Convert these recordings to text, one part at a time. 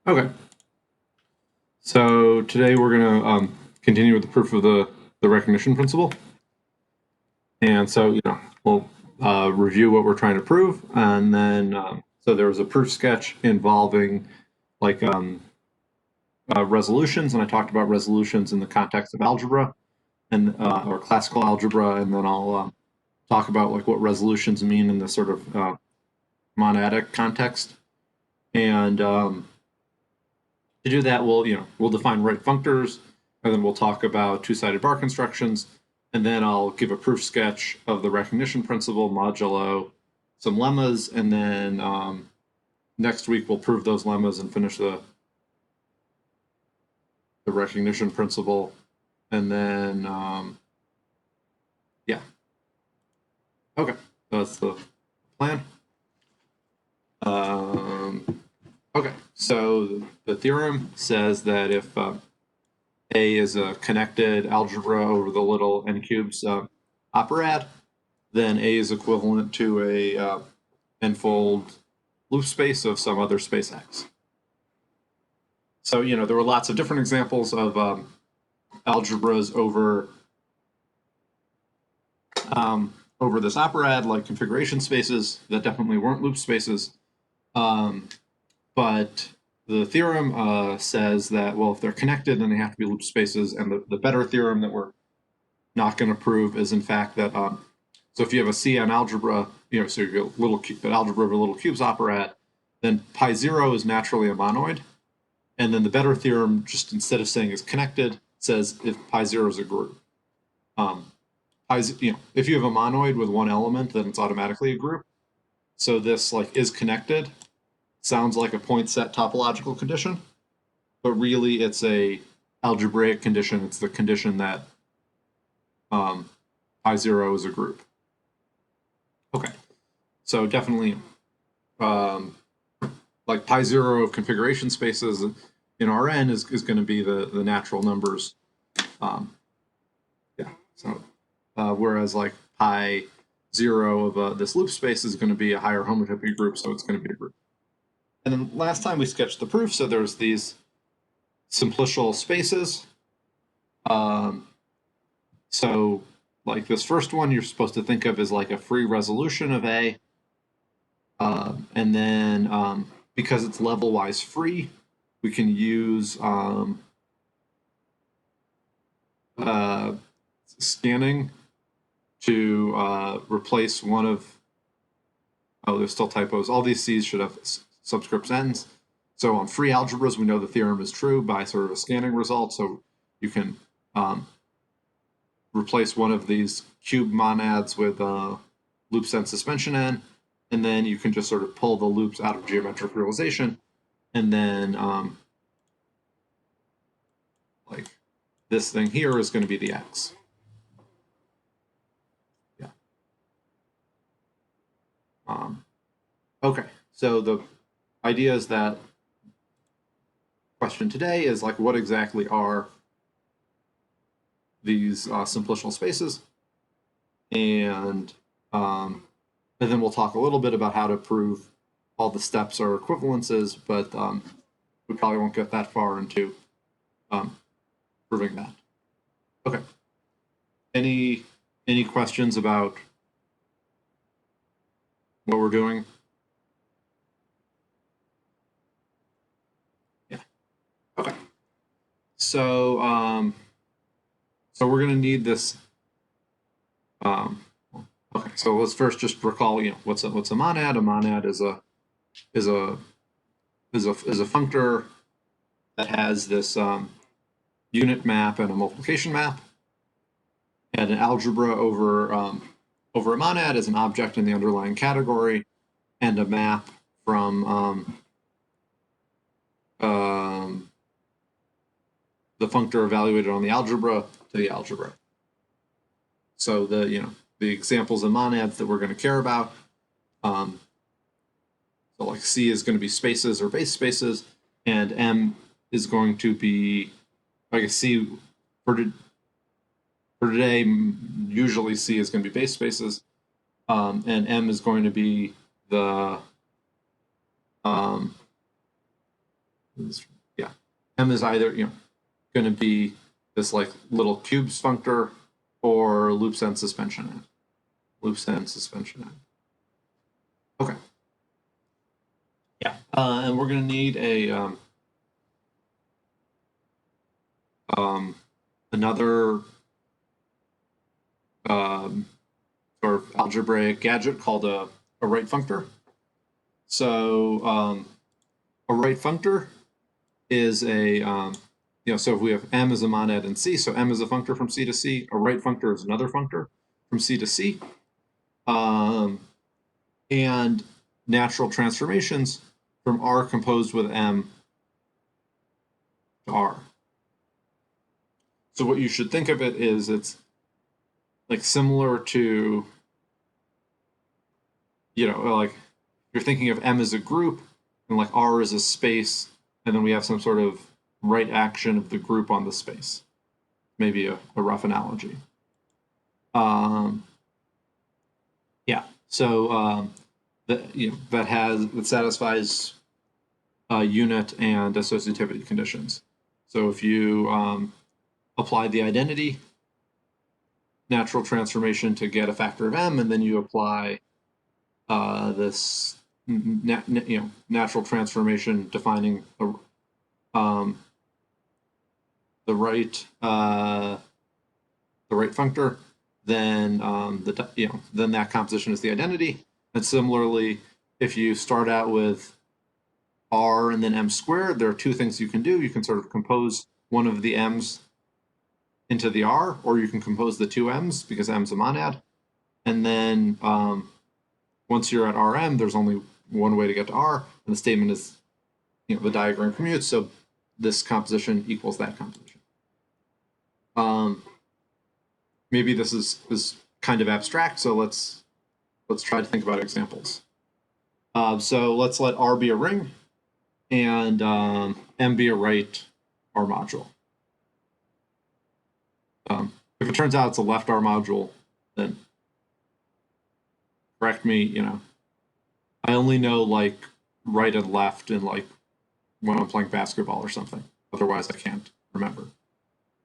Okay. So today we're going to continue with the proof of the recognition principle. And so, we'll review what we're trying to prove. And then, so there was a proof sketch involving like resolutions. And I talked about resolutions in the context of algebra and or classical algebra. And then I'll talk about like what resolutions mean in the sort of monadic context. And to do that, we'll define right functors, and then we'll talk about two-sided bar constructions, and then I'll give a proof sketch of the recognition principle modulo some lemmas, and then next week we'll prove those lemmas and finish the recognition principle, and then yeah, okay, that's the plan. Okay, so the theorem says that if A is a connected algebra over the little n cubes operad, then A is equivalent to a n-fold loop space of some other space X. So, there were lots of different examples of algebras over this operad, like configuration spaces that definitely weren't loop spaces. But the theorem says that, well, if they're connected, then they have to be loop spaces. And the better theorem that we're not going to prove is, in fact, that so if you have a C on algebra, so you have an algebra of a little cubes operad, then pi 0 is naturally a monoid. And then the better theorem, just instead of saying is connected, says if pi 0 is a group. If you have a monoid with one element, then it's automatically a group. So this like is connected sounds like a point set topological condition, but really it's a algebraic condition. It's the condition that pi 0 is a group. Okay, so definitely like pi 0 of configuration spaces in Rn is going to be the natural numbers. Yeah, so whereas like pi 0 of this loop space is going to be a higher homotopy group, so it's going to be a group. And then last time we sketched the proof, so there's these simplicial spaces. So like this first one you're supposed to think of as like a free resolution of A. And then because it's level-wise free, we can use scanning to replace one of, there's still typos. All these C's should have subscripts N's. So on free algebras, we know the theorem is true by sort of a scanning result. So you can replace one of these cube monads with loops and suspension N, and then you can just sort of pull the loops out of geometric realization, and then like this thing here is going to be the X. Yeah. Okay, so the idea is that question today is like, what exactly are these simplicial spaces? And then we'll talk a little bit about how to prove all the steps are equivalences, but we probably won't get that far into proving that. Okay. Any questions about what we're doing? Yeah. Okay. So so we're going to need this. Okay, so let's first just recall, what's a monad? A monad is a functor that has this unit map and a multiplication map, and an algebra over a monad is an object in the underlying category, and a map from the functor evaluated on the algebra to the algebra. So the examples of monads that we're going to care about. So like C is going to be spaces or base spaces, and M is going to be, I guess C for today, usually C is going to be base spaces, and M is going to be the yeah, M is either going to be this like little cubes functor or loops and suspension end. Loops and suspension end. Okay. Yeah, and we're going to need a another sort of algebraic gadget called a right functor. So a right functor is a so if we have M as a monad in C, so M is a functor from C to C, a right functor is another functor from C to C. And natural transformations from R composed with M to R. So what you should think of it is it's like similar to, like you're thinking of M as a group and like R as a space, and then we have some sort of right action of the group on the space. Maybe a rough analogy. Yeah, so that satisfies unit and associativity conditions. So if you apply the identity natural transformation to get a factor of M, and then you apply this natural transformation defining the right functor, then then that composition is the identity. And similarly, if you start out with R and then M squared, there are two things you can do. You can sort of compose one of the M's into the R, or you can compose the two M's because M's a monad. And then once you're at Rm, there's only one way to get to R, and the statement is, the diagram commutes, so this composition equals that composition. Maybe this is kind of abstract, so let's try to think about examples. So let's let R be a ring and M be a right R module. If it turns out it's a left R module, then correct me, I only know like right and left in like when I'm playing basketball or something. Otherwise I can't remember.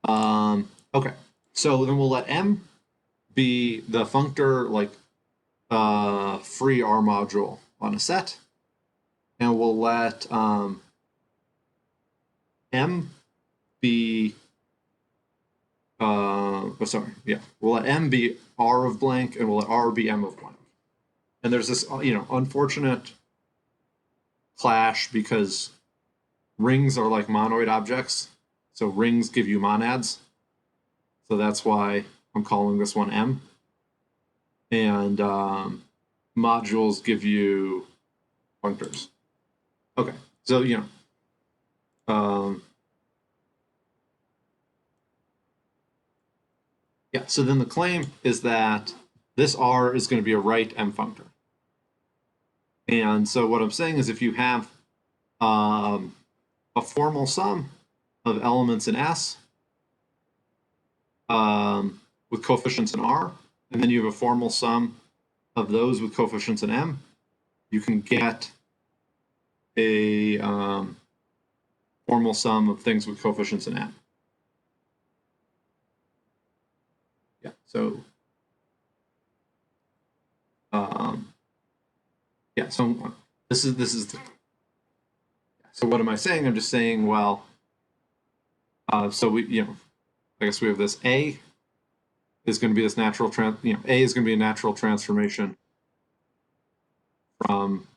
Okay, so then we'll let M be the functor like free R module on a set, and we'll let M be we'll let M be R of blank, and we'll let R be M of blank. And there's this unfortunate clash because rings are like monoid objects, so rings give you monads, so that's why I'm calling this one M. And modules give you functors. Okay, so so then the claim is that this R is going to be a right M functor. And so what I'm saying is if you have a formal sum of elements in S with coefficients in R, and then you have a formal sum of those with coefficients in M, you can get a formal sum of things with coefficients in M. Yeah, so so this is so what am I saying? I'm just saying, well, so we I guess we have this A is going to be this natural A is going to be a natural transformation from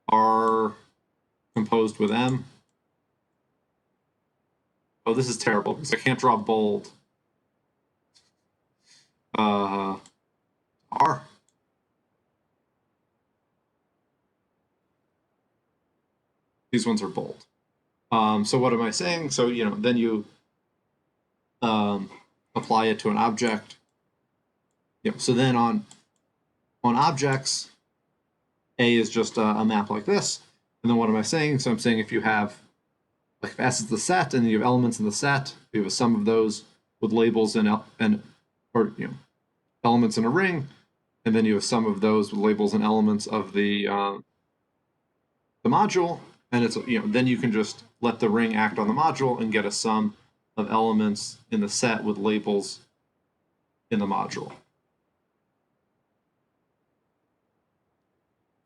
R composed with M. Oh, this is terrible because I can't draw bold. R. These ones are bold. So what am I saying? So then you apply it to an object. So then on objects, A is just a map like this. And then what am I saying? So I'm saying if you have like if S is the set and you have elements in the set, you have a sum of those with labels and elements in a ring, and then you have some of those with labels and elements of the module, and it's, then you can just let the ring act on the module and get a sum of elements in the set with labels in the module.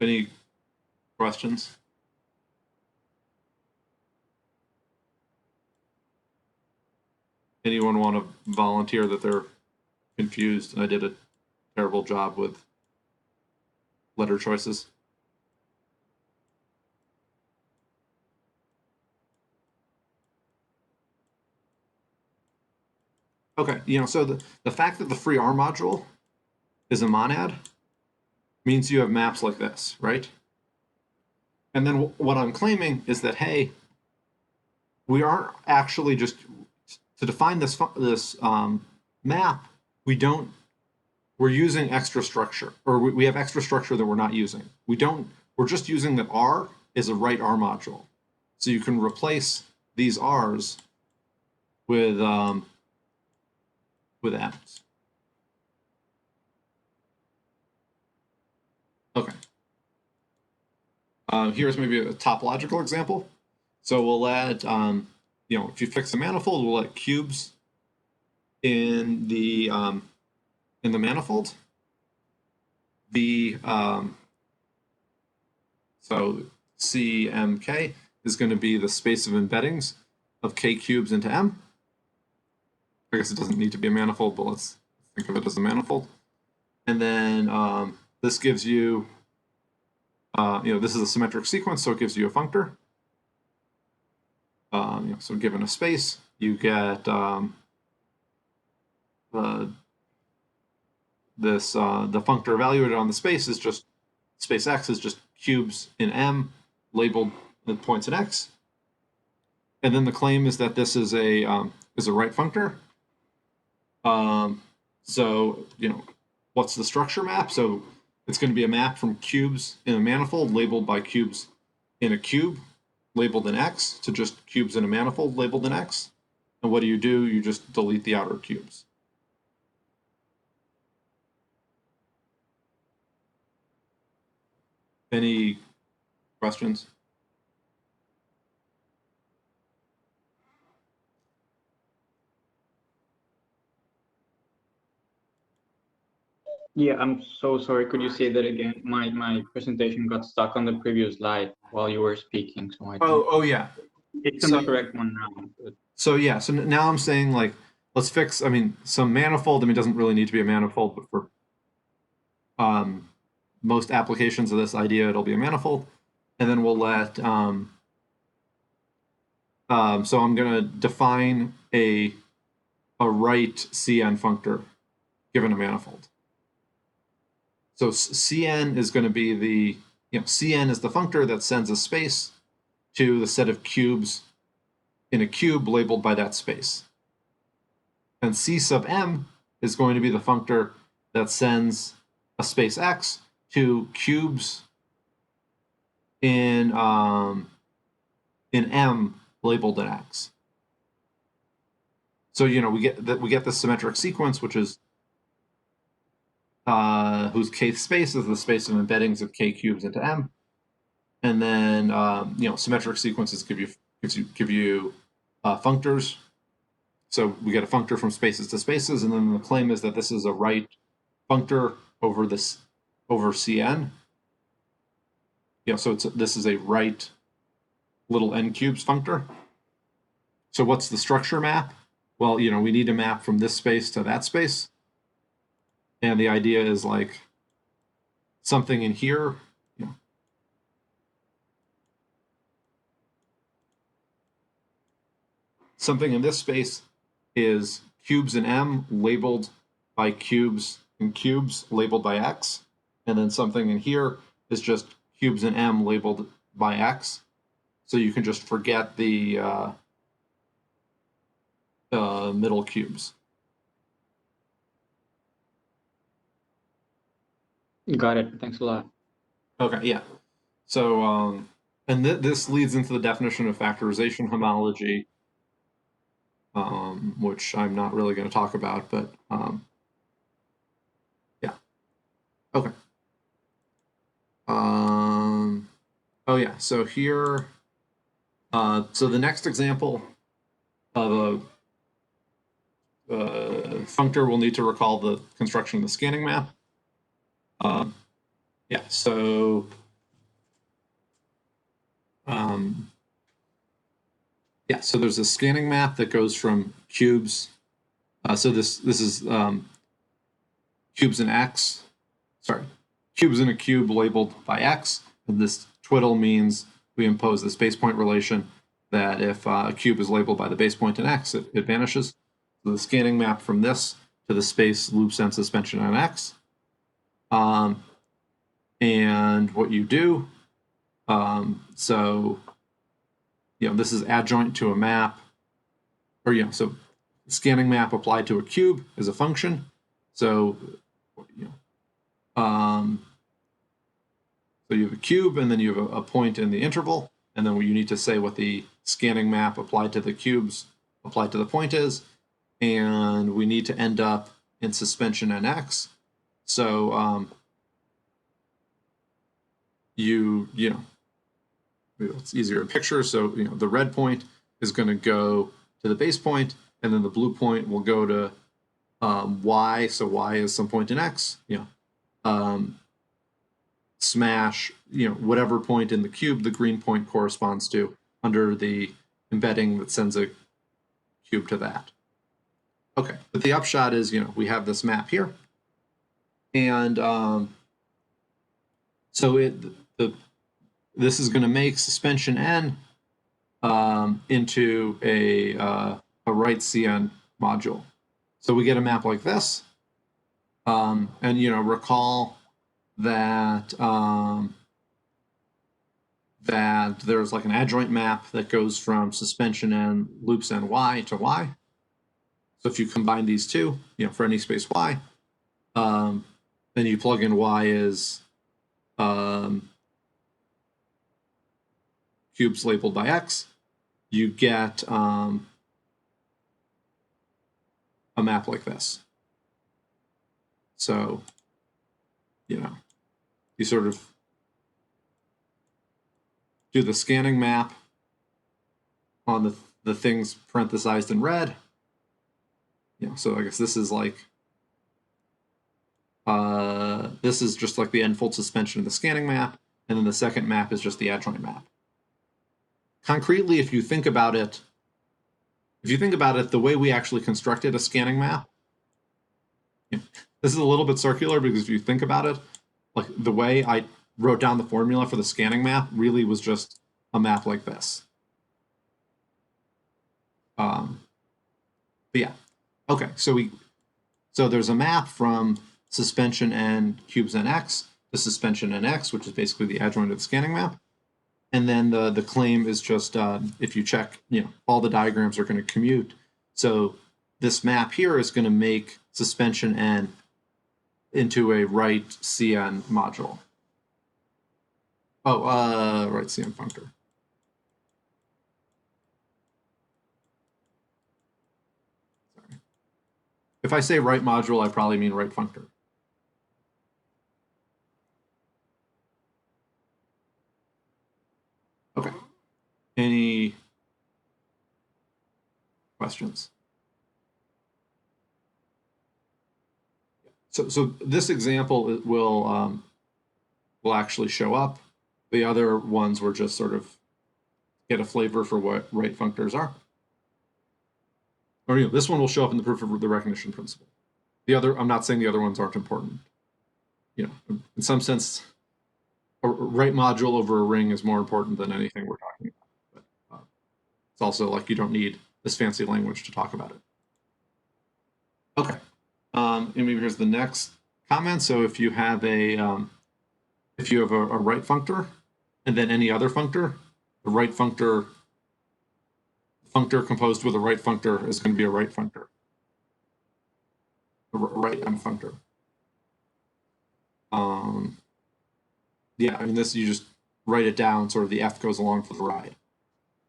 Any questions? Anyone want to volunteer that they're confused and I did a terrible job with letter choices? Okay, so the fact that the free R module is a monad means you have maps like this, right? And then what I'm claiming is that, hey, we aren't actually just, to define this map, we're using extra structure, or we have extra structure that we're not using. We're just using that R is a right R module. So you can replace these R's with M's. Okay. Here's maybe a topological example. So we'll let, if you fix a manifold, we'll let cubes in the manifold be, so CMK is going to be the space of embeddings of K cubes into M. I guess it doesn't need to be a manifold, but let's think of it as a manifold. And then this gives you, this is a symmetric sequence, so it gives you a functor. So given a space, you get the functor evaluated on the space is just, space X is just cubes in M labeled with points in X. And then the claim is that this is a right functor. So, what's the structure map? So it's going to be a map from cubes in a manifold labeled by cubes in a cube labeled in X to just cubes in a manifold labeled in X. And what do? You just delete the outer cubes. Any questions? Yeah, I'm so sorry. Could you say that again? My presentation got stuck on the previous slide while you were speaking. So Oh yeah. It's on the correct one now. But... So yeah, so now I'm saying, like, let's fix, some manifold, it doesn't really need to be a manifold, but for most applications of this idea, it'll be a manifold. And then we'll let, so I'm going to define a right Cn functor given a manifold. So Cn is going to be the, Cn is the functor that sends a space to the set of cubes in a cube labeled by that space. And C sub M is going to be the functor that sends a space X to cubes in M labeled in X. So we get the symmetric sequence, which is whose kth space is the space of embeddings of K cubes into M, and then symmetric sequences give you functors. So we get a functor from spaces to spaces, and then the claim is that this is a right functor over Cn. So this is a right little n cubes functor. So what's the structure map? Well, we need a map from this space to that space. And the idea is, like, something in here, something in this space is cubes in M labeled by cubes in cubes labeled by X. And then something in here is just cubes in M labeled by X. So you can just forget the middle cubes. Got it. Thanks a lot. Okay, yeah. So, and this leads into the definition of factorization homology, which I'm not really going to talk about, but yeah. Okay. Oh yeah, so here, so the next example of a functor will need to recall the construction of the scanning map. Yeah, so yeah, so there's a scanning map that goes from cubes. So this is cubes in X. Sorry, cubes in a cube labeled by X. And this twiddle means we impose this base point relation that if a cube is labeled by the base point in X, it vanishes. So the scanning map from this to the space loops and suspension on X. And what you do, so this is adjoint to a map, or so scanning map applied to a cube is a function. So so you have a cube, and then you have a point in the interval, and then you need to say what the scanning map applied to the cubes applied to the point is, and we need to end up in suspension NX. So it's easier to picture. So the red point is going to go to the base point, and then the blue point will go to y. So y is some point in X. Smash whatever point in the cube the green point corresponds to under the embedding that sends a cube to that. Okay, but the upshot is we have this map here, and so this is going to make suspension n into a right CN module. So we get a map like this, and recall that that there's like an adjoint map that goes from suspension n loops n y to y. So if you combine these two, for any space y, then you plug in y is cubes labeled by X, you get a map like this. So, you sort of do the scanning map on the things parenthesized in red. So I guess this is like, this is just like the n-fold suspension of the scanning map, and then the second map is just the adjoint map. Concretely, if you think about it, the way we actually constructed a scanning map, this is a little bit circular because if you think about it, like the way I wrote down the formula for the scanning map really was just a map like this. But yeah, okay. So there's a map from suspension n cubes nx to suspension nx, which is basically the adjoint of the scanning map. And then the claim is just if you check, all the diagrams are going to commute. So this map here is going to make suspension n into a right CN module. Oh, right CN functor. Sorry. If I say right module, I probably mean right functor. Okay. Any questions? So this example will actually show up. The other ones were just sort of get a flavor for what right functors are. Or this one will show up in the proof of the recognition principle. The other, I'm not saying the other ones aren't important. In some sense, a right module over a ring is more important than anything we're talking about. But it's also like you don't need this fancy language to talk about it. Okay. And maybe here's the next comment. So if you have a right functor and then any other functor, the right functor composed with a right functor is going to be a right functor, a right M functor. Yeah, I mean this, you just write it down, sort of the F goes along for the ride.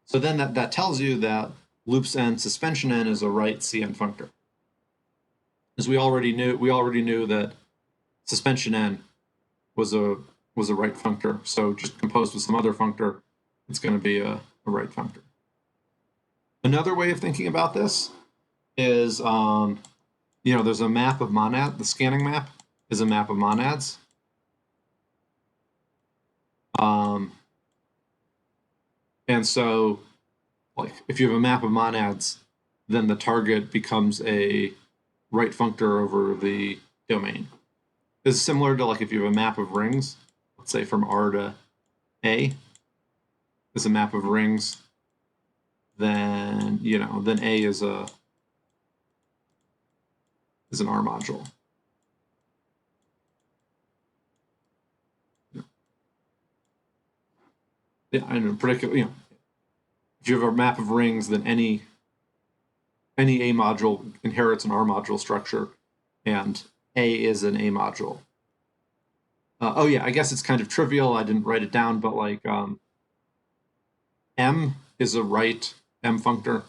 So then that tells you that loops n suspension n is a right CN functor. As we already knew that suspension n was a right functor. So just composed with some other functor, it's going to be a right functor. Another way of thinking about this is, there's a map of monad. The scanning map is a map of monads. And so, like, if you have a map of monads, then the target becomes a right functor over the domain. This is similar to, like, if you have a map of rings, let's say from R to A is a map of rings, then then A is an R module. Yeah, and in particular, if you have a map of rings, then any A module inherits an R module structure, and A is an A module. Oh yeah, I guess it's kind of trivial. I didn't write it down, but like M is a right M functor.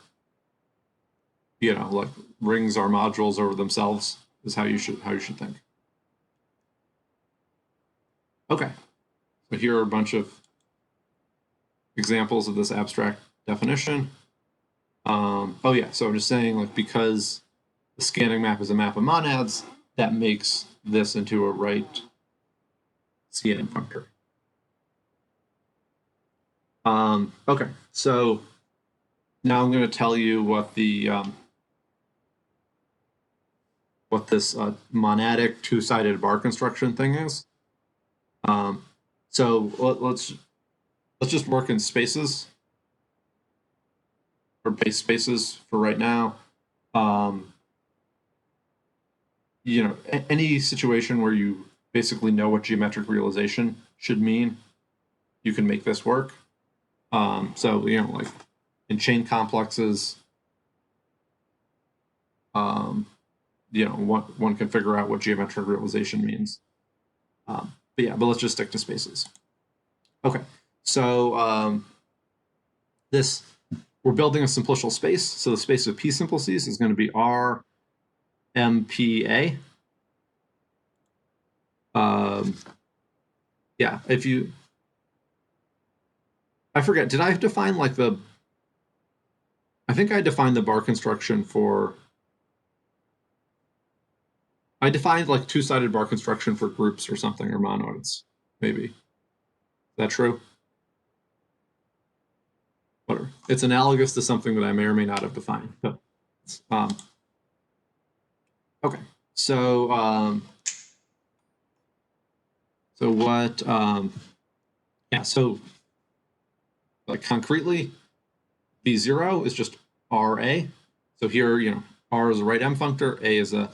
Like rings are modules over themselves is how you should think. Okay, so here are a bunch of examples of this abstract definition. Oh yeah, so I'm just saying, like, because the scanning map is a map of monads, that makes this into a right CN functor. Okay, so now I'm going to tell you what the what this monadic two-sided bar construction thing is. So let's just work in spaces, or base spaces for right now. Any situation where you basically know what geometric realization should mean, you can make this work. So like in chain complexes, one can figure out what geometric realization means. But let's just stick to spaces. Okay, so we're building a simplicial space. So the space of P simplices is going to be R MPA. If you, I forget, did I define like I think I defined the bar construction for, I defined like two-sided bar construction for groups or something, or monoids, maybe. Is that true? Whatever. It's analogous to something that I may or may not have defined. But, okay. So what? So like concretely, B0 is just RA. So here, R is a right M functor, A is a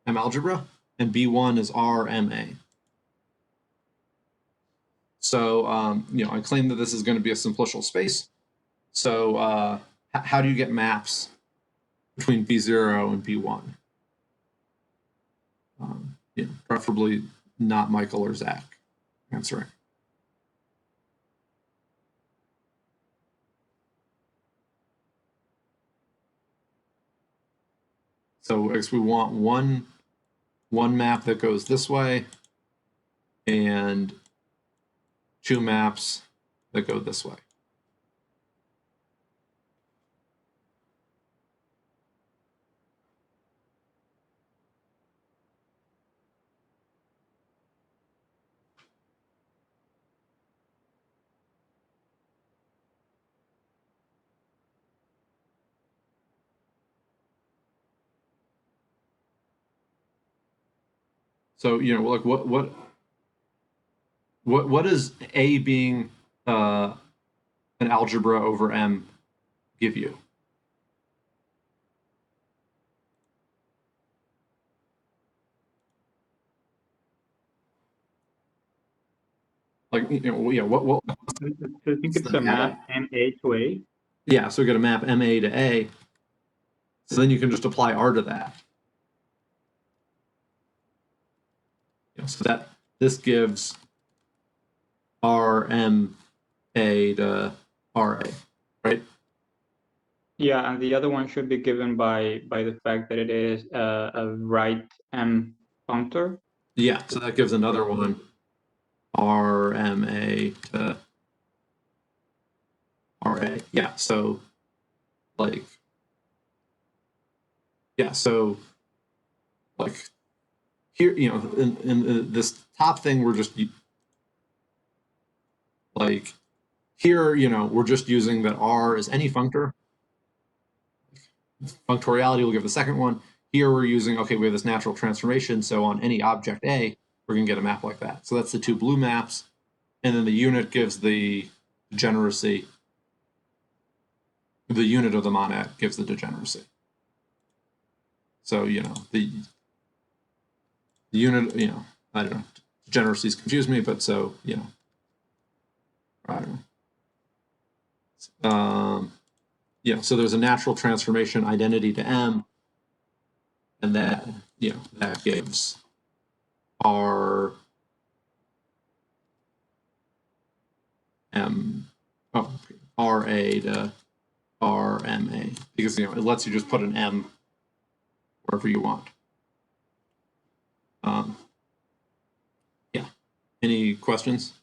M algebra, and B1 is RMA. So, I claim that this is going to be a simplicial space. So how do you get maps between B0 and B1? Preferably not Michael or Zach answering. So I guess we want one map that goes this way and two maps that go this way. So like what does A being an algebra over M give you? Like what? I think it's a map MA to A. Yeah, so we get a map MA to A. So then you can just apply R to that. So that this gives RMA to RA, right? Yeah, and the other one should be given by the fact that it is a right M functor. Yeah, so that gives another one. RMA to RA. Yeah, so like, yeah, so like here, you know, in this top thing, we're just like here, you know, we're just using that R is any functor. Functoriality will give the second one. Here we're using, okay, we have this natural transformation, so on any object A, we're going to get a map like that. So that's the two blue maps, and then the unit gives the degeneracy. The unit of the monad gives the degeneracy. So, you know, the unit, you know, I don't know, degeneracies confuse me, but so, you know, I don't know. Yeah, so there's a natural transformation identity to M, and that, you know, that gives R M, oh, RA to RMA, because, you know, it lets you just put an M wherever you want. Yeah, any questions?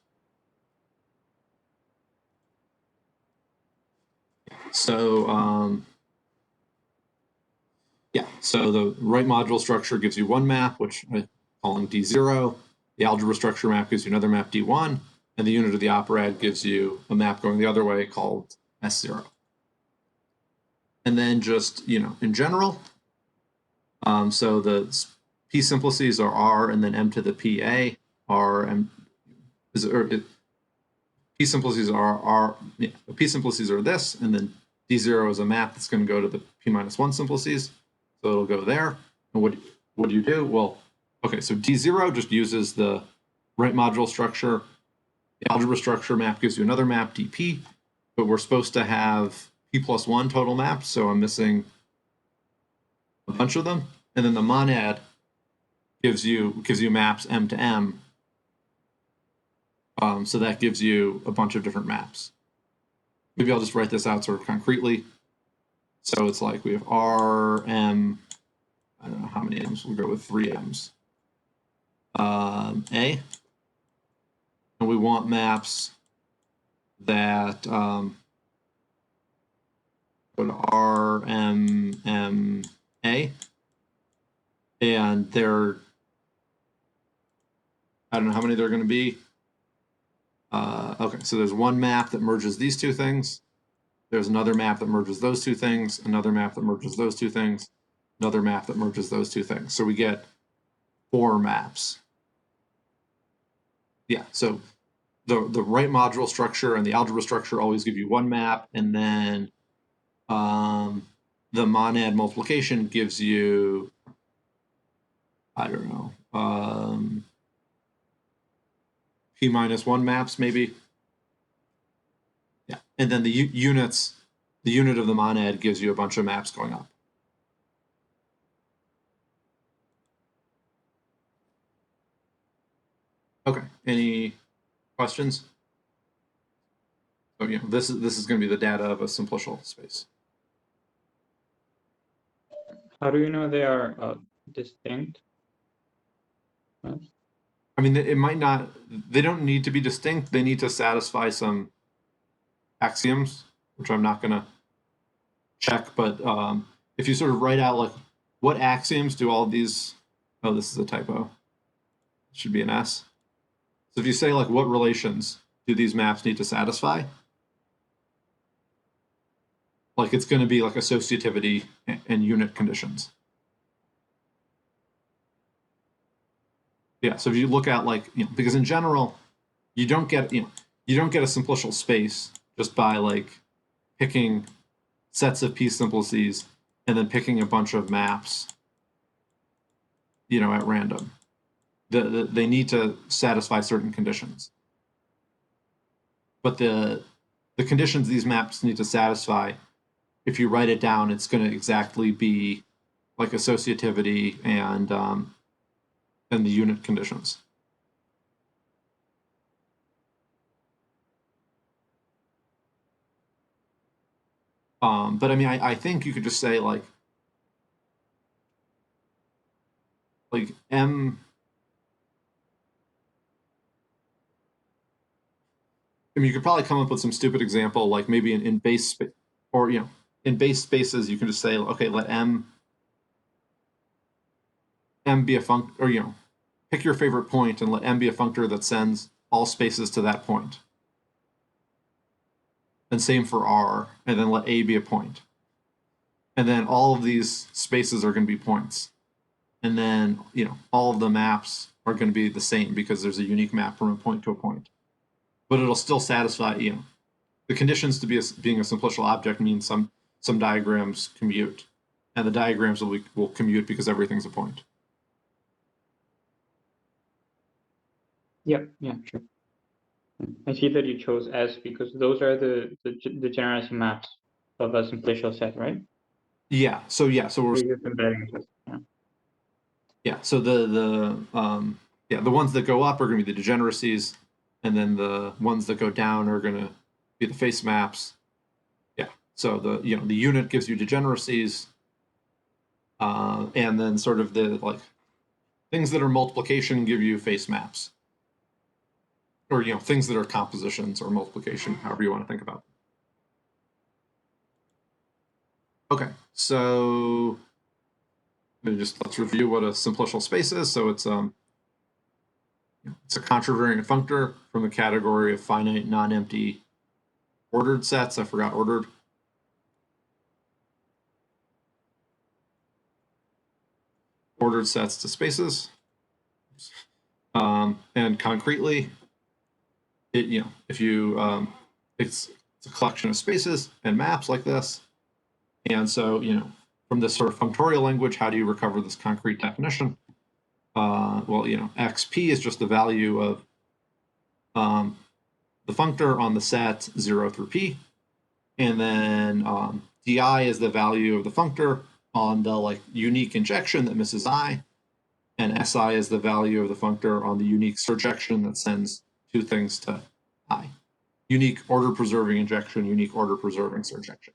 So, yeah, so the right module structure gives you one map, which I'm calling D0. The algebra structure map gives you another map, D1. And the unit of the operad gives you a map going the other way called S0. And then just, you know, in general, so the P simplices are R and then M to the PA. R and P simplices are yeah, the P simplices are this, and then D0 is a map that's going to go to the P-1 simplices. So it'll go there. And what do you do? Well, okay, so D0 just uses the right module structure. The algebra structure map gives you another map, DP, but we're supposed to have P+1 total maps, so I'm missing a bunch of them. And then the monad gives you maps M to M. So that gives you a bunch of different maps. Maybe I'll just write this out sort of concretely. So it's like we have R, M, I don't know how many M's, we'll go with 3 M's. A, and we want maps that go to R, M, M, A, and they're, I don't know how many they're going to be. Okay, so there's one map that merges these two things. There's another map that merges those two things, another map that merges those two things, another map that merges those two things. So we get 4 maps. Yeah, so the right module structure and the algebra structure always give you one map, and then the monad multiplication gives you, I don't know, P-1 maps maybe. Yeah, and then the units, the unit of the monad gives you a bunch of maps going up. Okay, any questions? So, you know, this is going to be the data of a simplicial space. How do you know they are distinct? I mean, it might not, they don't need to be distinct. They need to satisfy some axioms, which I'm not going to check. But if you sort of write out like what axioms do all of these, oh, this is a typo. It should be an S. So if you say like what relations do these maps need to satisfy? Like it's going to be like associativity and unit conditions. Yeah, so if you look at like, you know, because in general, you don't get, you know, you don't get a simplicial space just by like picking sets of P simplices and then picking a bunch of maps, you know, at random. They need to satisfy certain conditions. But the conditions these maps need to satisfy, if you write it down, it's going to exactly be like associativity and the unit conditions. But I mean, I think you could just say like M. I mean, you could probably come up with some stupid example, like maybe in base or in base spaces, you can just say, okay, let m be a functor, or pick your favorite point and let m be a functor that sends all spaces to that point. And same for r, and then let a be a point. And then all of these spaces are going to be points. And then, all of the maps are going to be the same because there's a unique map from a point to a point. But it'll still satisfy, the conditions to being a simplicial object means some diagrams commute. And the diagrams will commute because everything's a point. Yep, yeah, sure. I see that you chose S because those are the degeneracy maps of a simplicial set, right? Yeah. So we're just embedding it. Yeah. So the ones that go up are going to be the degeneracies, and then the ones that go down are going to be the face maps. Yeah. So the unit gives you degeneracies, and then sort of the things that are multiplication give you face maps, or things that are compositions or multiplication, however you want to think about them. Okay, so let's review what a simplicial space is. So it's a contravariant functor from the category of finite non-empty ordered sets. I forgot ordered. Ordered sets to spaces. And concretely, if you it's a collection of spaces and maps like this. And so, from this sort of functorial language, how do you recover this concrete definition? Well, xp is just the value of the functor on the set 0 through p. And then di is the value of the functor on the unique injection that misses I. And si is the value of the functor on the unique surjection that sends two things to I. Unique order preserving injection, unique order preserving surjection.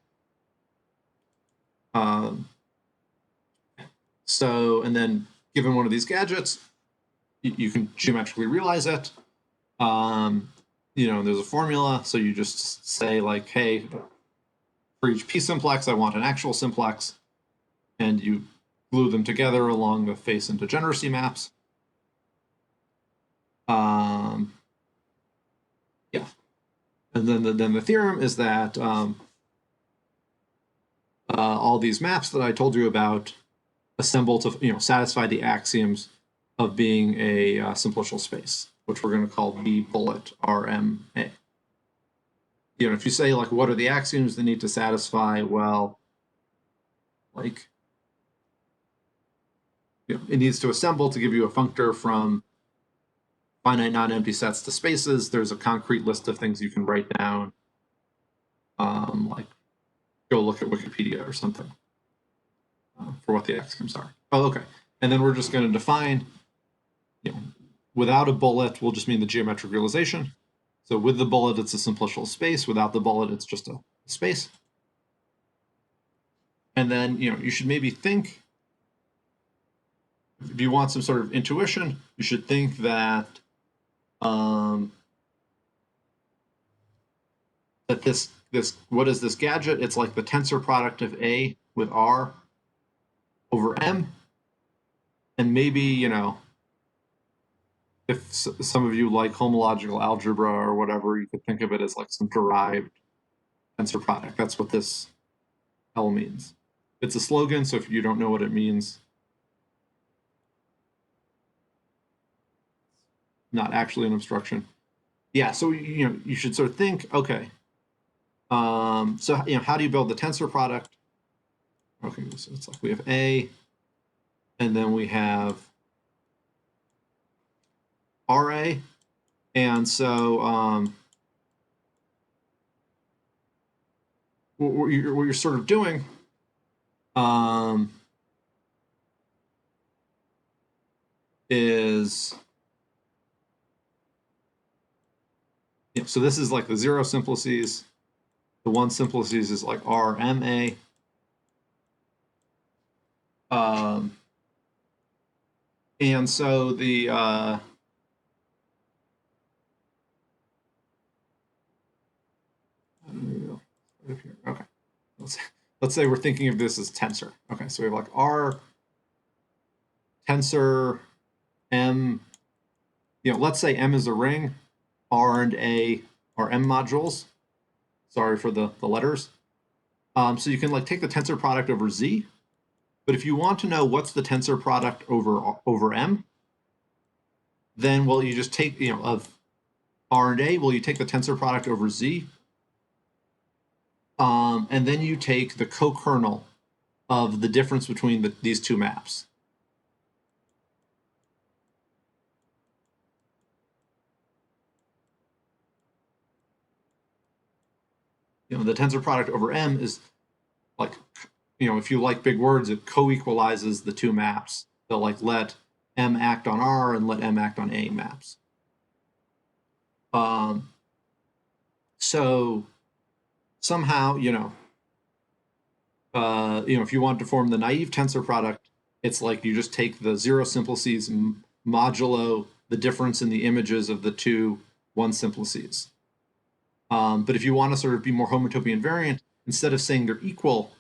And then given one of these gadgets, you can geometrically realize it. There's a formula, so you just say hey, for each p simplex, I want an actual simplex, and you glue them together along the face and degeneracy maps. Yeah, and then the theorem is that all these maps that I told you about assemble to satisfy the axioms of being a simplicial space, which we're going to call B bullet RMA. If you say what are the axioms they need to satisfy, well, it needs to assemble to give you a functor from finite non-empty sets to spaces. There's a concrete list of things you can write down, go look at Wikipedia or something for what the axioms are. Oh, okay. And then we're just going to define, without a bullet, we'll just mean the geometric realization. So with the bullet, it's a simplicial space. Without the bullet, it's just a space. And then, you should maybe think, if you want some sort of intuition, you should think that that what is this gadget? It's like the tensor product of A with R over M. And maybe, if some of you like homological algebra or whatever, you could think of it as some derived tensor product. That's what this L means. It's a slogan, so if you don't know what it means, not actually an obstruction. Yeah, so you should sort of think, okay, so how do you build the tensor product? Okay, so it's we have A, and then we have RA, and so what you're sort of doing is so this is the 0 simplices. The 1 simplices is RMA. And so the Okay, let's say we're thinking of this as tensor. Okay, so we have like R tensor M. Let's say M is a ring, R and A are M modules. Sorry for the letters. So you can like take the tensor product over Z, but if you want to know what's the tensor product over M, then you just take of R and A. You take the tensor product over Z, and then you take the co-kernel of the difference between these two maps. The tensor product over M is like, if you like big words, it co-equalizes the two maps. They'll like let M act on R and let M act on A maps. So somehow, if you want to form the naive tensor product, it's like you just take the zero simplices modulo the difference in the images of the two one simplices. But if you want to sort of be more homotopy invariant, instead of saying they're equal,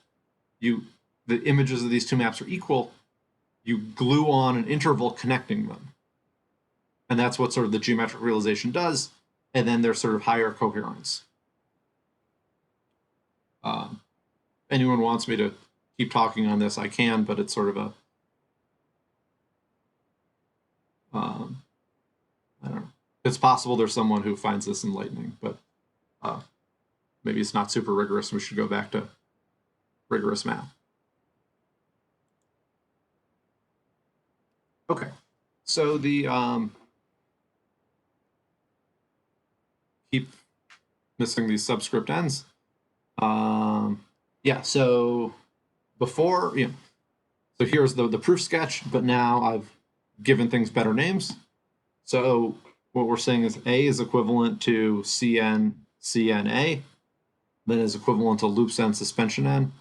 the images of these two maps are equal, you glue on an interval connecting them. And that's what sort of the geometric realization does. And then there's sort of higher coherence. Anyone wants me to keep talking on this, I can, but it's sort of a, I don't know. It's possible there's someone who finds this enlightening, but maybe it's not super rigorous. We should go back to rigorous math. Okay, so the keep missing these subscript ends. Yeah, so before, so here's the proof sketch, but now I've given things better names. So what we're saying is A is equivalent to CNA, then is equivalent to loops n suspension n,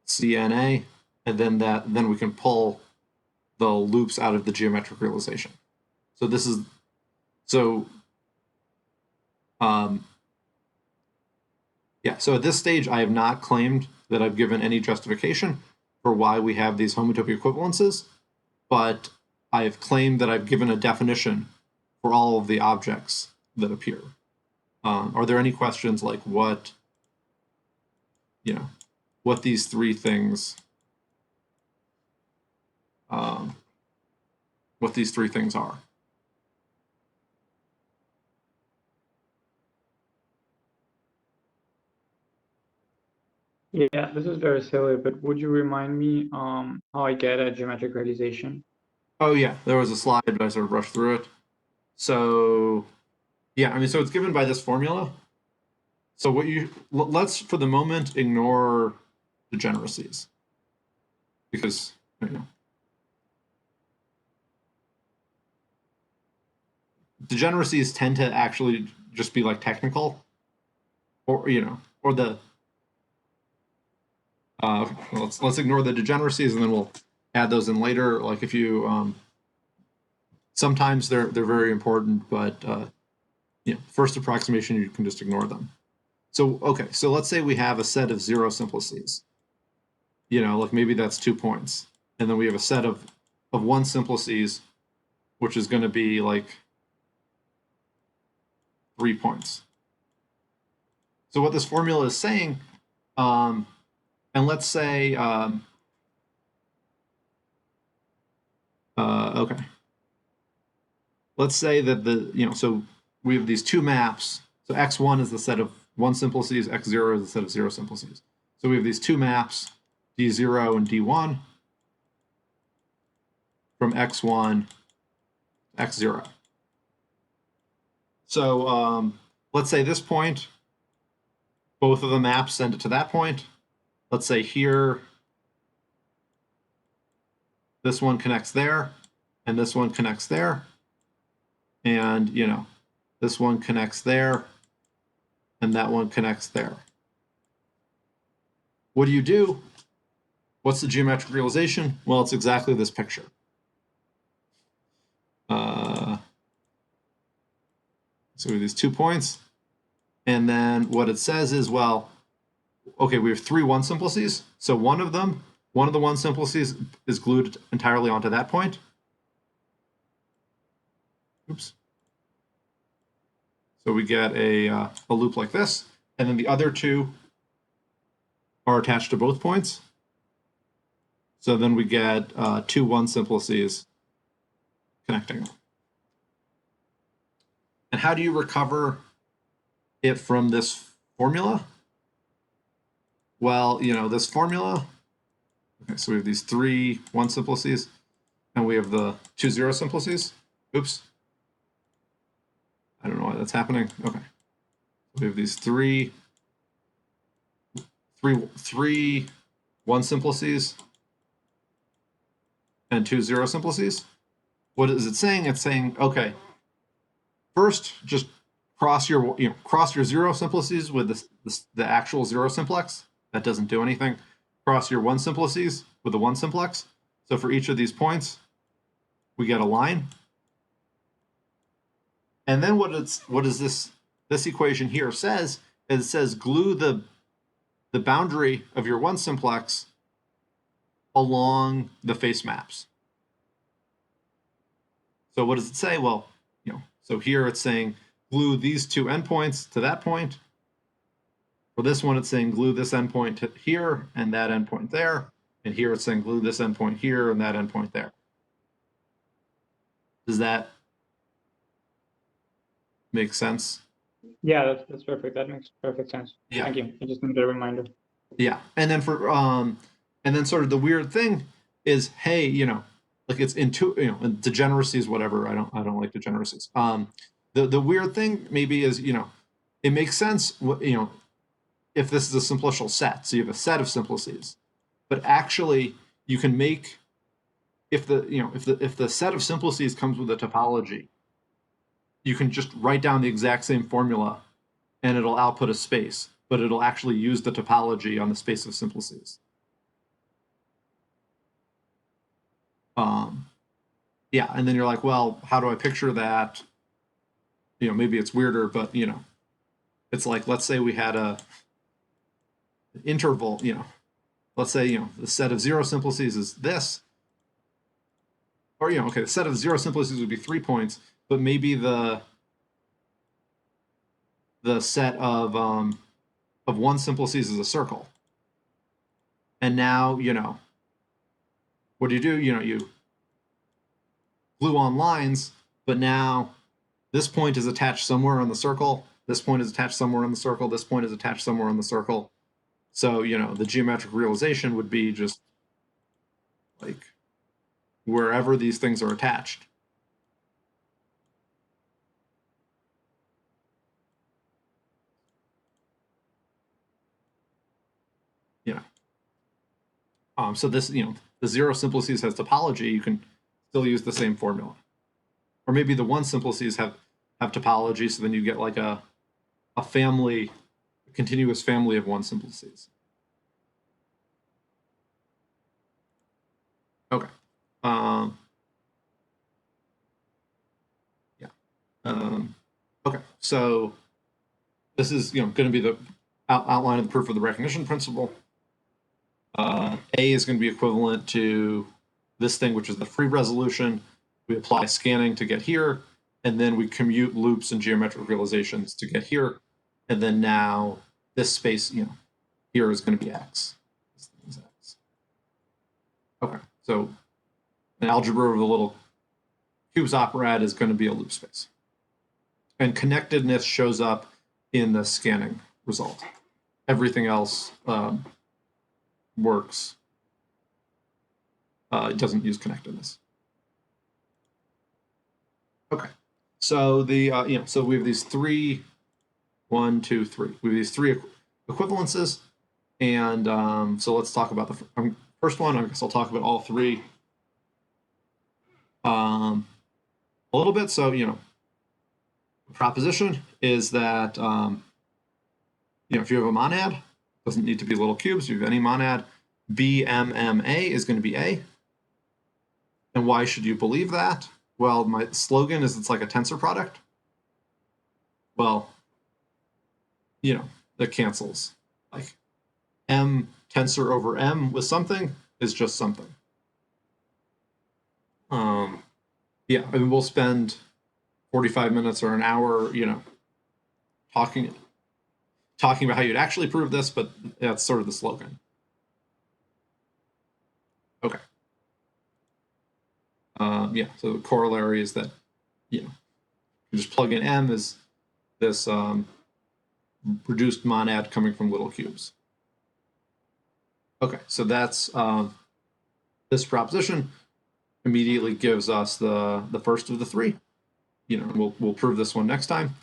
CNA, and then we can pull the loops out of the geometric realization. So this is, yeah, so at this stage, I have not claimed that I've given any justification for why we have these homotopy equivalences, but I have claimed that I've given a definition for all of the objects that appear. Are there any questions like what these three things, are? Yeah, this is very silly, but would you remind me how I get a geometric realization? Oh yeah, there was a slide, but I sort of rushed through it. So yeah, so it's given by this formula. So let's for the moment ignore degeneracies, because degeneracies tend to actually just be like technical, or or the let's ignore the degeneracies and then we'll add those in later. Like if you sometimes they're very important, but first approximation you can just ignore them. So okay, so let's say we have a set of zero simplices. Like maybe that's 2 points, and then we have a set of one simplices, which is going to be like 3 points. So what this formula is saying, and let's say, okay, let's say that so we have these two maps. So x1 is the set of one simplices, x0 is the set of zero simplices. So we have these two maps, d0 and d1, from x1 to x0. So let's say this point, both of the maps send it to that point. Let's say here, this one connects there, and this one connects there. And, this one connects there, and that one connects there. What do? What's the geometric realization? Well, it's exactly this picture. So we have these 2 points. And then what it says is, well, okay, we have 3 one simplices. So one of the one simplices is glued entirely onto that point. Oops. So we get a loop like this, and then the other 2 are attached to both points. So then we get 2 one simplices connecting them. And how do you recover it from this formula? Well, this formula, okay, so we have these 3 one simplices, and we have the 2 zero simplices. Oops. I don't know why that's happening. Okay. We have these three one simplices and 2 zero simplices. What is it saying? It's saying, okay, first just cross your zero simplices with the actual zero simplex. That doesn't do anything. Cross your one simplices with the one simplex. So for each of these points, we get a line. And then what is this equation here says? It says glue the boundary of your one simplex along the face maps. So what does it say? Well, so here it's saying glue these 2 endpoints to that point. For this one, it's saying glue this endpoint to here and that endpoint there. And here it's saying glue this endpoint here and that endpoint there. Does that make sense? Yeah, that's perfect. That makes perfect sense. Yeah. Thank you. I just needed a reminder. Yeah. And then and then sort of the weird thing is, hey, like it's and degeneracies, whatever. I don't like degeneracies. The weird thing maybe is, it makes sense, if this is a simplicial set. So you have a set of simplices, but actually you can make, if the set of simplices comes with a topology, you can just write down the exact same formula and it'll output a space, but it'll actually use the topology on the space of simplices. Yeah, and then you're like, well, how do I picture that? Maybe it's weirder, but it's like, let's say we had a interval, let's say, the set of zero simplices is this, or, okay, the set of zero simplices would be 3 points, but maybe the set of one simplices is a circle. And now, what do? You glue on lines, but now this point is attached somewhere on the circle. This point is attached somewhere on the circle. This point is attached somewhere on the circle. So, the geometric realization would be just like wherever these things are attached. So this, the zero simplices has topology. You can still use the same formula. Or maybe the one simplices have topology, so then you get like a family, a continuous family of one simplices. Okay. Yeah. Okay. So this is going to be the outline of the proof of the recognition principle. A is going to be equivalent to this thing, which is the free resolution. We apply scanning to get here, and then we commute loops and geometric realizations to get here. And then now this space, here is going to be X. This thing is X. Okay, so an algebra of the little cubes operad is going to be a loop space. And connectedness shows up in the scanning result. Everything else works. It doesn't use connectedness. Okay, so so we have these 3, 1, 2, 3. We have these 3 equivalences, and so let's talk about the first one. I guess I'll talk about all 3 a little bit. So the proposition is that if you have a monad, doesn't need to be little cubes. If you have any monad, BMMA is going to be A. And why should you believe that? Well, my slogan is it's like a tensor product. Well, that cancels. Like, M tensor over M with something is just something. Yeah, I mean, we'll spend 45 minutes or an hour, talking about how you'd actually prove this, but that's sort of the slogan. Okay. Yeah, so the corollary is that, you just plug in M as this reduced monad coming from little cubes. Okay, so that's this proposition immediately gives us the first of the three. We'll prove this one next time.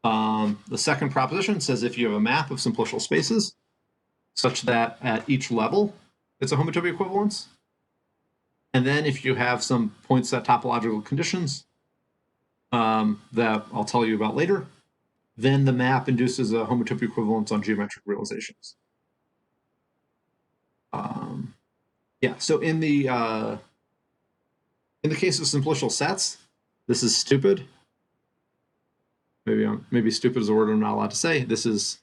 The second proposition says if you have a map of simplicial spaces such that at each level it's a homotopy equivalence, and then if you have some point set topological conditions that I'll tell you about later, then the map induces a homotopy equivalence on geometric realizations. Yeah, so in the case of simplicial sets, this is stupid. Maybe stupid is a word I'm not allowed to say. This is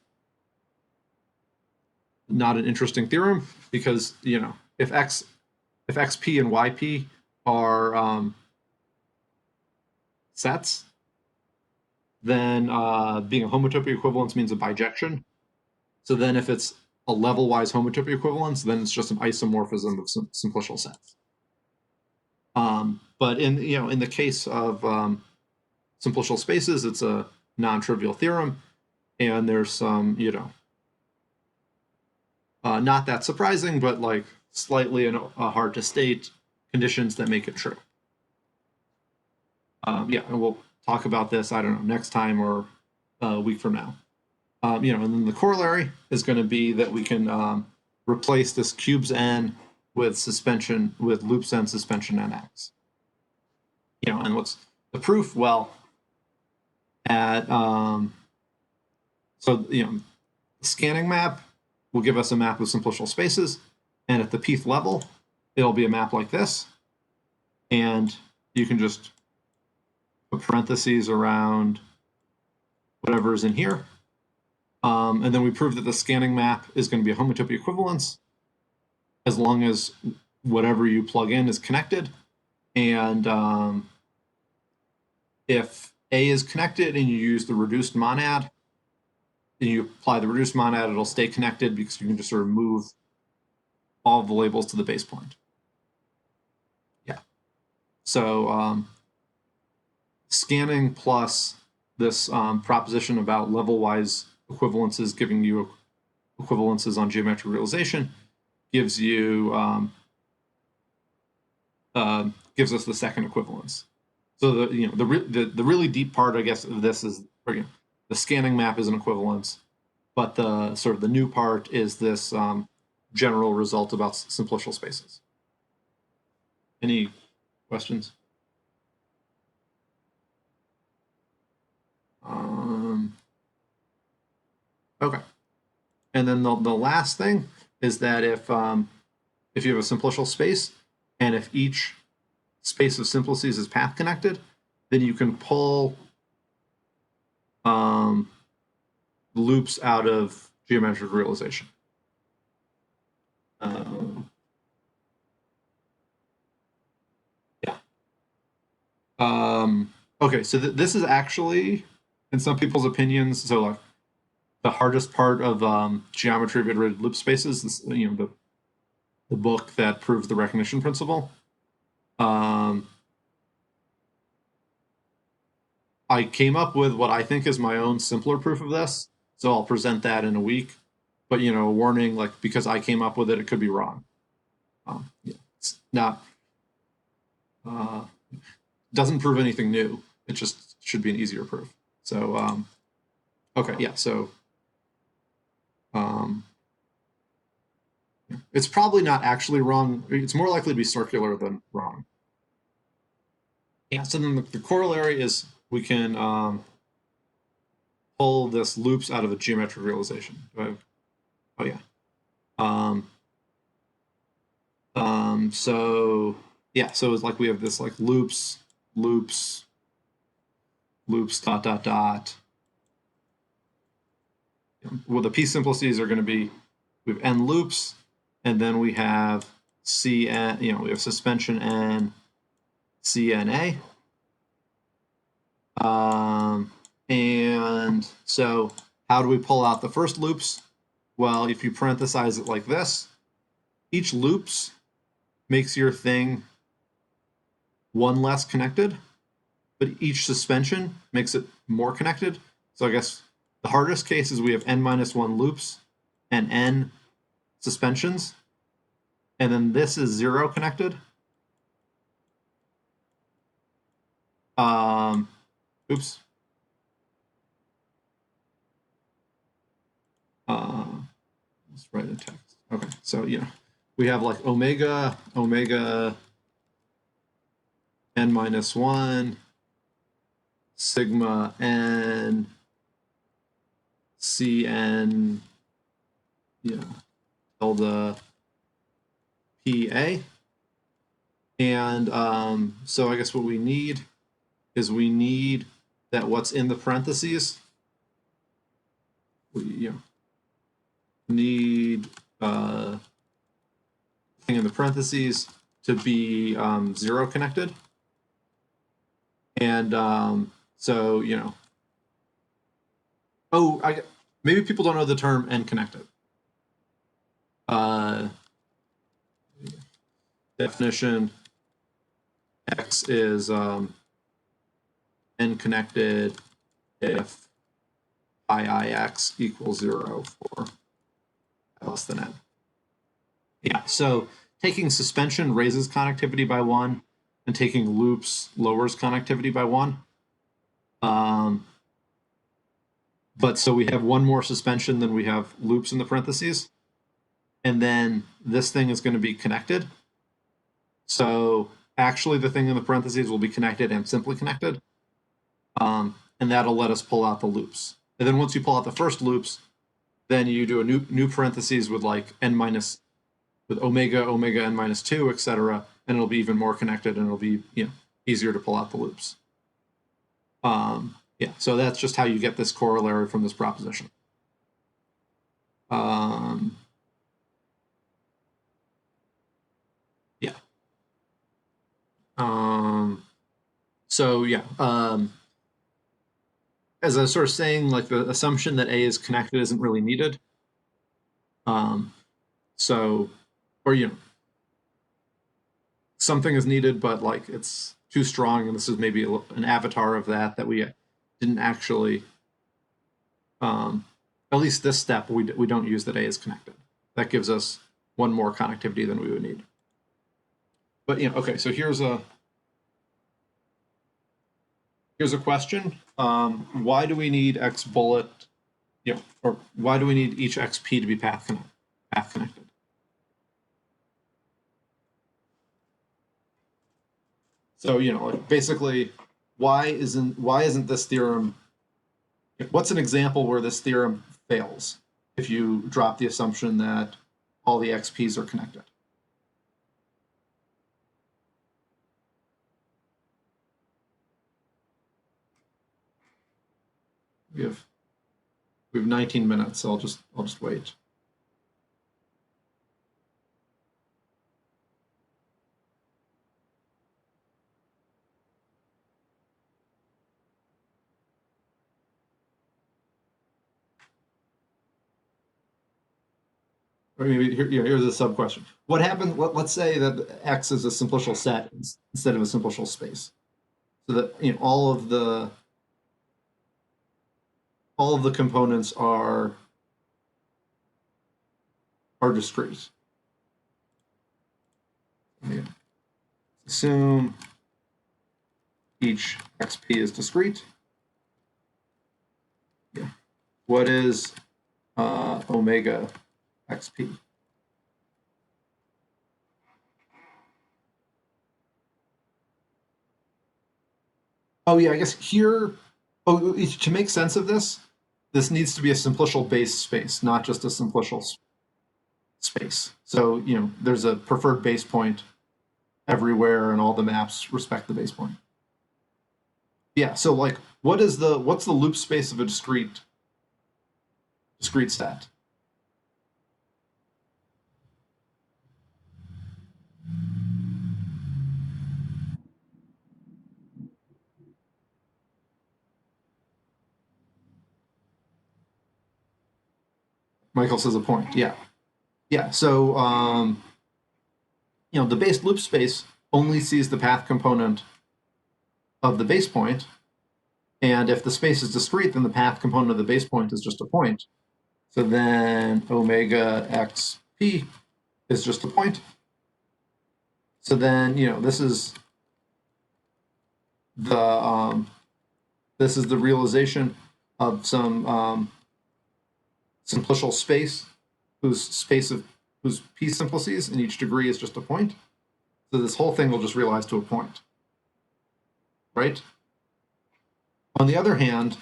not an interesting theorem because if xp and yp are sets, then being a homotopy equivalence means a bijection. So then if it's a level-wise homotopy equivalence, then it's just an isomorphism of simplicial sets. But in the case of simplicial spaces, it's a non-trivial theorem, and there's some not that surprising, but like slightly hard to state conditions that make it true. Yeah, and we'll talk about this, I don't know, next time or a week from now. And then the corollary is going to be that we can replace this cubes n with suspension with loops n suspension nx. And what's the proof? Well, at the scanning map will give us a map of simplicial spaces, and at the pth level, it'll be a map like this, and you can just put parentheses around whatever's in here. And then we prove that the scanning map is going to be a homotopy equivalence as long as whatever you plug in is connected. And if A is connected and you use the reduced monad, and you apply the reduced monad, it'll stay connected because you can just sort of move all of the labels to the base point. Yeah. So scanning plus this proposition about level-wise equivalences giving you equivalences on geometric realization gives you gives us the second equivalence. So the really deep part, I guess, of this is the scanning map is an equivalence, but the sort of the new part is this general result about simplicial spaces. Any questions? Okay. And then the last thing is that if you have a simplicial space, and if each space of simplices is path connected, then you can pull loops out of geometric realization. Yeah. Okay, so this is actually, in some people's opinions, so like the hardest part of geometry of iterated loop spaces is the book that proves the recognition principle. I came up with what I think is my own simpler proof of this, so I'll present that in a week. But warning, like because I came up with it, it could be wrong. Yeah, it's not doesn't prove anything new. It just should be an easier proof. So okay, yeah. So it's probably not actually wrong. It's more likely to be circular than wrong. Yeah. So then the corollary is we can pull this loops out of a geometric realization. Oh yeah. So yeah, so it's like we have this like loops, dot, dot. Well, the p simplices are going to be we have n loops, and then we have Cn, we have suspension n, CNA. And so how do we pull out the first loops? Well, if you parenthesize it like this, each loops makes your thing one less connected, but each suspension makes it more connected. So I guess the hardest case is we have n-1 loops and n suspensions, and then this is 0 connected. Oops. Let's write a text. Okay, so we have like omega n-1 sigma n cn tilde pa, and so I guess what we need is that what's in the parentheses, we need thing in the parentheses to be 0 connected. And so maybe people don't know the term n connected. Definition: X is n connected if ix equals 0 for less than n. Yeah, so taking suspension raises connectivity by 1, and taking loops lowers connectivity by 1. But so we have one more suspension than we have loops in the parentheses. And then this thing is going to be connected. So actually the thing in the parentheses will be connected and simply connected. And that'll let us pull out the loops. And then once you pull out the first loops, then you do a new parentheses with like with omega n-2, etc., and it'll be even more connected, and it'll be easier to pull out the loops. Yeah, so that's just how you get this corollary from this proposition. Yeah. So yeah. As I was sort of saying, like the assumption that A is connected isn't really needed. Something is needed, but like it's too strong, and this is maybe an avatar of that we didn't actually, at least this step, we don't use that A is connected. That gives us one more connectivity than we would need. But okay, so here's a question. Why do we need X bullet, or why do we need each XP to be path connected? So basically, why isn't this theorem? What's an example where this theorem fails if you drop the assumption that all the XPs are connected? We have 19 minutes, so I'll just wait. Or maybe here's a sub question. What happens? Let's say that X is a simplicial set instead of a simplicial space, so that all of the components are discrete. Okay. Assume each XP is discrete. Yeah. What is omega XP? Oh yeah, I guess here, to make sense of this needs to be a simplicial base space, not just a simplicial space. So there's a preferred base point everywhere, and all the maps respect the base point. Yeah. So like, what's the loop space of a discrete set? Michael says a point. Yeah. Yeah. So, the base loop space only sees the path component of the base point. And if the space is discrete, then the path component of the base point is just a point. So then omega xp is just a point. So then, this is the realization of some simplicial space whose p simplices in each degree is just a point. So this whole thing will just realize to a point, right? On the other hand,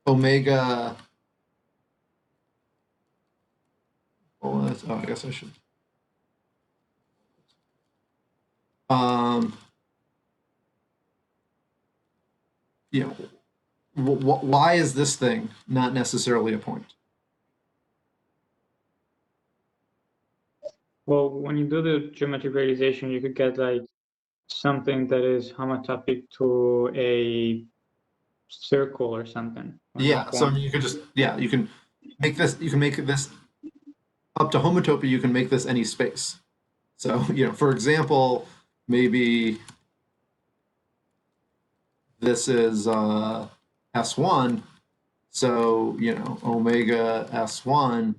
omega. Well, I guess I should. Why is this thing not necessarily a point? Well, when you do the geometric realization, you could get like something that is homotopic to a circle or something. Yeah, so I mean, you can make this up to homotopy. You can make this any space. So for example, maybe this is S1. So omega S1.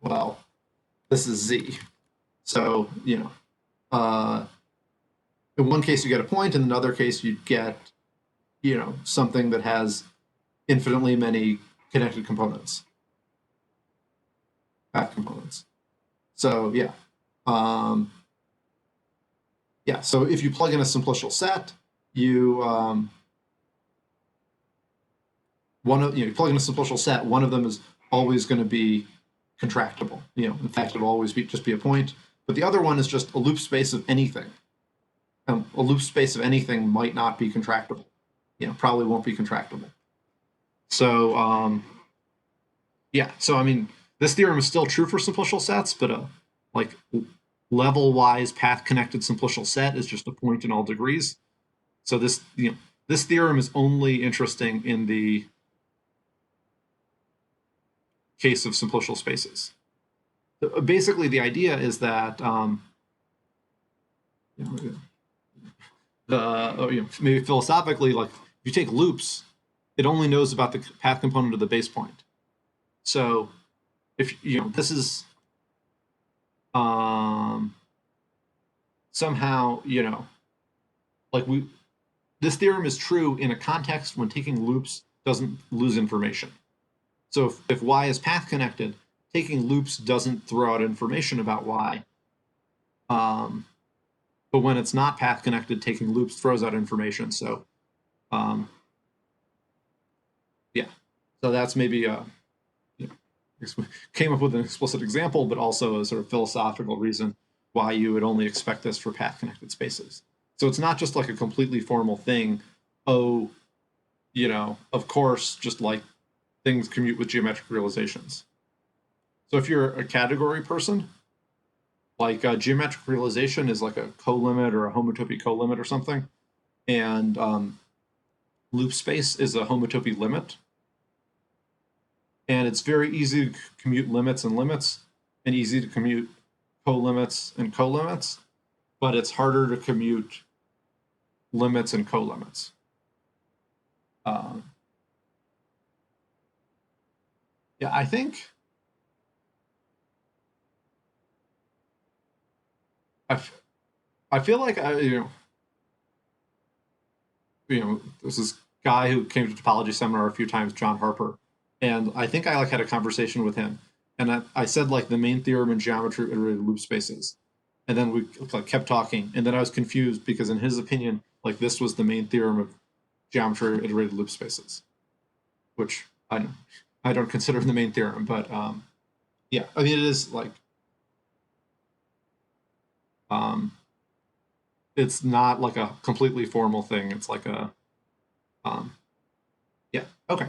Well, this is Z. So in one case you get a point, in another case you get something that has infinitely many connected components, path components. So so if you plug in a simplicial set, you you plug in a simplicial set, one of them is always going to be contractible. In fact, it'll always just be a point. But the other one is just a loop space of anything. A loop space of anything might not be contractible. Probably won't be contractible. So so I mean, this theorem is still true for simplicial sets, but like level-wise path-connected simplicial set is just a point in all degrees. So this theorem is only interesting in the case of simplicial spaces. Basically, the idea is that maybe philosophically, like if you take loops, it only knows about the path component of the base point. So if this is somehow this theorem is true in a context when taking loops doesn't lose information. So if y is path connected, taking loops doesn't throw out information about y. But when it's not path connected, taking loops throws out information. So so that's maybe came up with an explicit example, but also a sort of philosophical reason why you would only expect this for path connected spaces. So it's not just like a completely formal thing. Of course, just like things commute with geometric realizations. So if you're a category person, like a geometric realization is like a colimit or a homotopy colimit or something, and loop space is a homotopy limit. And it's very easy to commute limits and limits, and easy to commute colimits and colimits, but it's harder to commute limits and colimits. I think I feel like there's this guy who came to topology seminar a few times, John Harper, and I think I had a conversation with him, and I said the main theorem in geometry of iterated loop spaces, and then we kept talking, and then I was confused because in his opinion, this was the main theorem of geometry of iterated loop spaces, which I don't consider the main theorem, but I mean it is it's not like a completely formal thing. It's like a okay.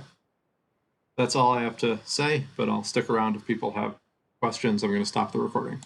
That's all I have to say, but I'll stick around if people have questions. I'm going to stop the recording.